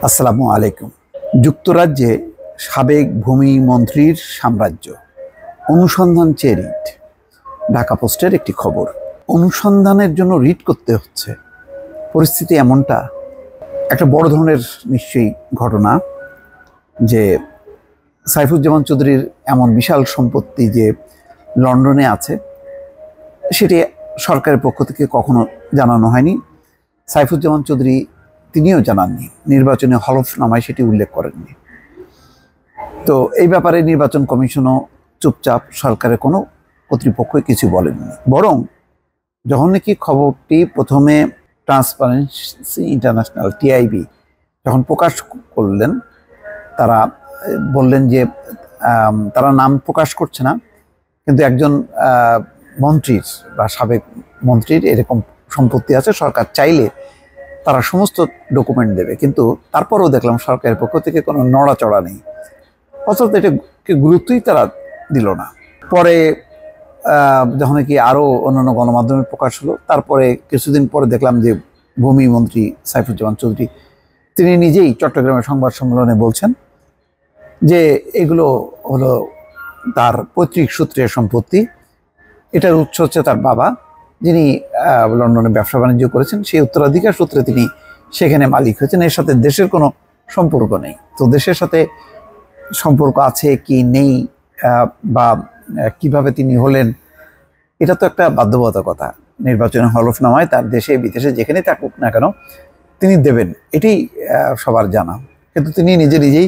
আসসালামু আলাইকুম। যুক্তরাজ্যে সাবেক ভূমি মন্ত্রীর সাম্রাজ্য, অনুসন্ধান চেয়ে রিট। ঢাকা পোস্টের একটি খবর। অনুসন্ধানের জন্য রিট করতে হচ্ছে, পরিস্থিতি এমনটা। একটা বড় ধরনের নিশ্চয়ই ঘটনা যে সাইফুজ্জামান চৌধুরীর এমন বিশাল সম্পত্তি যে লন্ডনে আছে, সেটি সরকারের পক্ষ থেকে কখনো জানানো হয়নি। সাইফুজ্জামান চৌধুরী তিনিও জানাননি, নির্বাচনী হলফনামায় সেটি উল্লেখ করেননি। তো এই ব্যাপারে নির্বাচন কমিশনও চুপচাপ, সরকারের কোনো কর্তৃপক্ষই কিছু বলেননি। বরং যখন নাকি খবরটি প্রথমে ট্রান্সপারেন্সি ইন্টারন্যাশনাল টিআইবি যখন প্রকাশ করলেন, তারা বললেন যে তারা নাম প্রকাশ করছে না, কিন্তু একজন মন্ত্রীর বা সাবেক মন্ত্রীর এরকম সম্পত্তি আছে, সরকার চাইলে তারা সমস্ত ডকুমেন্ট দেবে। কিন্তু তারপরেও দেখলাম সরকারের পক্ষ থেকে কোনো নড়াচড়া নেই, অথচ এটাকে গুরুত্বই তারা দিল না। পরে যখন কি আরও অন্যান্য গণমাধ্যমে প্রকাশ হলো, তারপরে কিছুদিন পরে দেখলাম যে ভূমি মন্ত্রী সাইফুজ্জামান চৌধুরী তিনি নিজেই চট্টগ্রামের সংবাদ সম্মেলনে বলছেন যে এগুলো হলো তার পৈতৃক সূত্রের সম্পত্তি, এটার উৎস হচ্ছে তার বাবা, যিনি লন্ডনে ব্যবসা বাণিজ্য করেছেন, সেই উত্তরাধিকার সূত্রে তিনি সেখানে মালিক হয়েছেন। এর সাথে দেশের কোনো সম্পর্ক নেই। তো দেশের সাথে সম্পর্ক আছে কি নেই বা কিভাবে তিনি হলেন, এটা তো একটা বাধ্যবাধকতা। নির্বাচনী হলফনামায় তার দেশে বিদেশে যেখানে থাকুক না কেন তিনি দেবেন, এটাই সবার জানা। কিন্তু তিনি নিজেই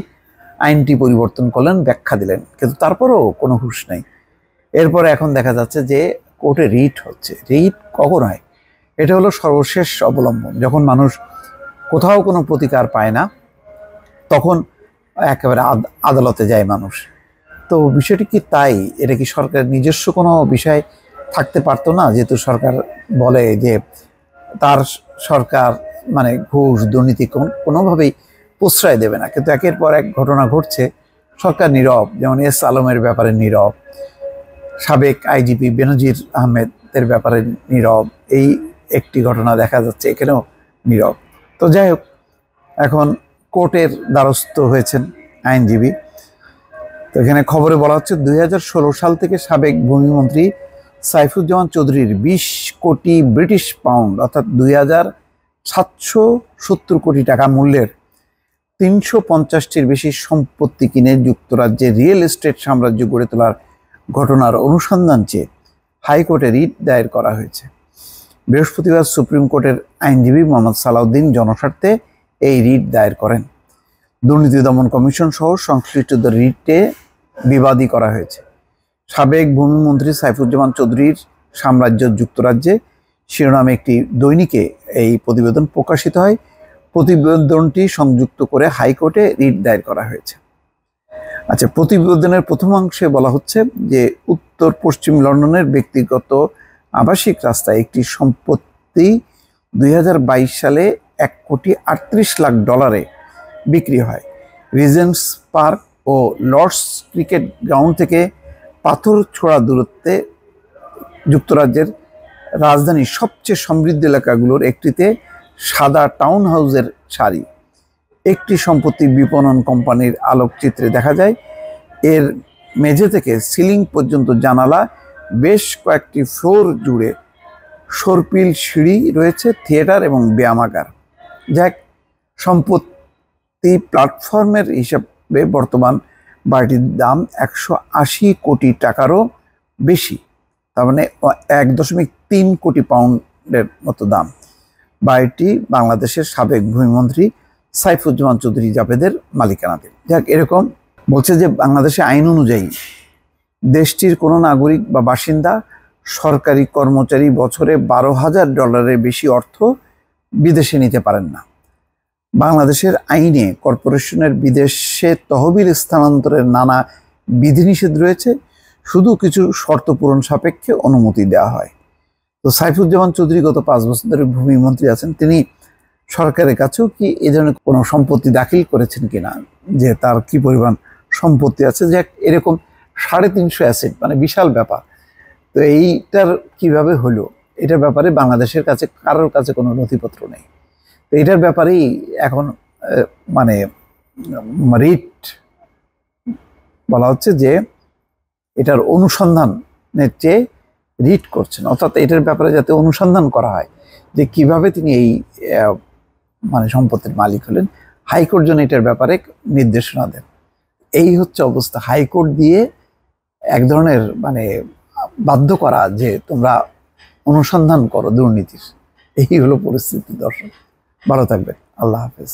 আইনটি পরিবর্তন করলেন, ব্যাখ্যা দিলেন, কিন্তু তারপরেও কোনো হুঁশ নেই। এরপরে এখন দেখা যাচ্ছে যে কোর্টে রিট হচ্ছে। রিট কখন হয়? এটা হলো সর্বশেষ অবলম্বন। যখন মানুষ কোথাও কোনো প্রতিকার পায় না, তখন একেবারে আদালতে যায় মানুষ। তো বিষয়টি কি তাই? এটা কি সরকারের নিজস্ব কোনো বিষয় থাকতে পারতো না? যেহেতু সরকার বলে যে তার সরকার মানে ঘুষ দুর্নীতি কোনোভাবেই প্রশ্রয় দেবে না, কিন্তু একের পর এক ঘটনা ঘটছে, সরকার নীরব। যেমন এস আলমের ব্যাপারে নীরব, সাবেক আইজিপি বেনজির আহমেদের ব্যাপারে নীরব, এই একটি ঘটনা দেখা যাচ্ছে এখানেও নীরব। তো যাই হোক, এখন কোর্টের দ্বারস্থ হয়েছেন আইনজীবী। তো এখানে খবরে বলা হচ্ছে 2016 সাল থেকে সাবেক ভূমিমন্ত্রী সাইফুজ্জামান চৌধুরীর 20 কোটি ব্রিটিশ পাউন্ড অর্থাৎ 2770 কোটি টাকা মূল্যের 350টির বেশি সম্পত্তি কিনে যুক্তরাজ্যে রিয়েল এস্টেট সাম্রাজ্য গড়ে তোলার ঘটনার অনুসন্ধান চেয়ে হাইকোর্টে রিট দায়ের করা হয়েছে। বৃহস্পতিবার সুপ্রিম কোর্টের আইনজীবী মোহাম্মদ সালাউদ্দিন জনস্বার্থে এই রিট দায়ের করেন। দুর্নীতি দমন কমিশন সহ সংশ্লিষ্টদের রিটে বিবাদী করা হয়েছে। সাবেক ভূমিমন্ত্রী সাইফুজ্জামান চৌধুরীর সাম্রাজ্য যুক্তরাজ্যে শিরোনামে একটি দৈনিকে এই প্রতিবেদন প্রকাশিত হয়। প্রতিবেদনটি সংযুক্ত করে হাইকোর্টে রিট দায়ের করা হয়েছে। আচ্ছা, প্রতিবেদনের প্রথমাংশে বলা হচ্ছে যে উত্তর পশ্চিম লন্ডনের ব্যক্তিগত আবাসিক রাস্তায় একটি সম্পত্তি 2022 সালে $1,38,00,000 বিক্রি হয়। রিজেন্টস পার্ক ও লর্ডস ক্রিকেট গ্রাউন্ড থেকে পাথর ছোড়া দূরত্বে যুক্তরাজ্যের রাজধানীর সবচেয়ে সমৃদ্ধ এলাকাগুলোর একটিতে সাদা টাউন হাউসের সারি। একটি সম্পত্তি বিপণন কোম্পানির আলোকচিত্রে দেখা যায় এর মেঝে থেকে সিলিং পর্যন্ত জানালা, বেশ কয়েকটি ফ্লোর জুড়ে সর্পিল সিঁড়ি রয়েছে, থিয়েটার এবং ব্যায়ামাগার। যাক, সম্পত্তি প্ল্যাটফর্মের হিসাবে বর্তমান বাড়িটির দাম 180 কোটি টাকারও বেশি, তার মানে 1.3 কোটি পাউন্ডের মতো দাম। বাড়িটি বাংলাদেশের সাবেক ভূমিমন্ত্রী সাইফুজ্জামান চৌধুরী জাভেদের মালিকানাধীন। যাক, এরকম বলছে যে বাংলাদেশে আইন অনুযায়ী দেশটির কোনো নাগরিক বা বাসিন্দা, সরকারি কর্মচারী বছরে $12,000 বেশি অর্থ বিদেশে নিতে পারেন না। বাংলাদেশের আইনে কর্পোরেশনের বিদেশে তহবিল স্থানান্তরের নানা বিধিনিষেধ রয়েছে, শুধু কিছু শর্ত পূরণ সাপেক্ষে অনুমতি দেওয়া হয়। তো সাইফুজ্জামান চৌধুরী গত 5 বছর ধরে ভূমিমন্ত্রী আছেন, তিনি সরকারের কাছেও কি এই ধরনের কোনো সম্পত্তি দাখিল করেছেন কিনা, যে তার কি পরিমাণ সম্পত্তি আছে। যে এরকম 350 অ্যাসেট, মানে বিশাল ব্যাপার। তো এইটার কিভাবে হলো, এটার ব্যাপারে বাংলাদেশের কাছে কারোর কাছে কোনো নথিপত্র নেই। তো এটার ব্যাপারেই এখন মানে রিট বলা হচ্ছে যে এটার অনুসন্ধানের চেয়ে রিট করছেন, অর্থাৎ এটার ব্যাপারে যাতে অনুসন্ধান করা হয় যে কিভাবে তিনি এই মানে সম্পত্তির মালিক হলেন, হাইকোর্ট যেন এটার ব্যাপারে নির্দেশনা দেন। এই হচ্ছে অবস্থা। হাইকোর্ট দিয়ে এক ধরনের মানে বাধ্য করা যে তোমরা অনুসন্ধান করো দুর্নীতির, এই হলো পরিস্থিতি। দর্শক ভালো থাকবেন, আল্লাহ হাফেজ।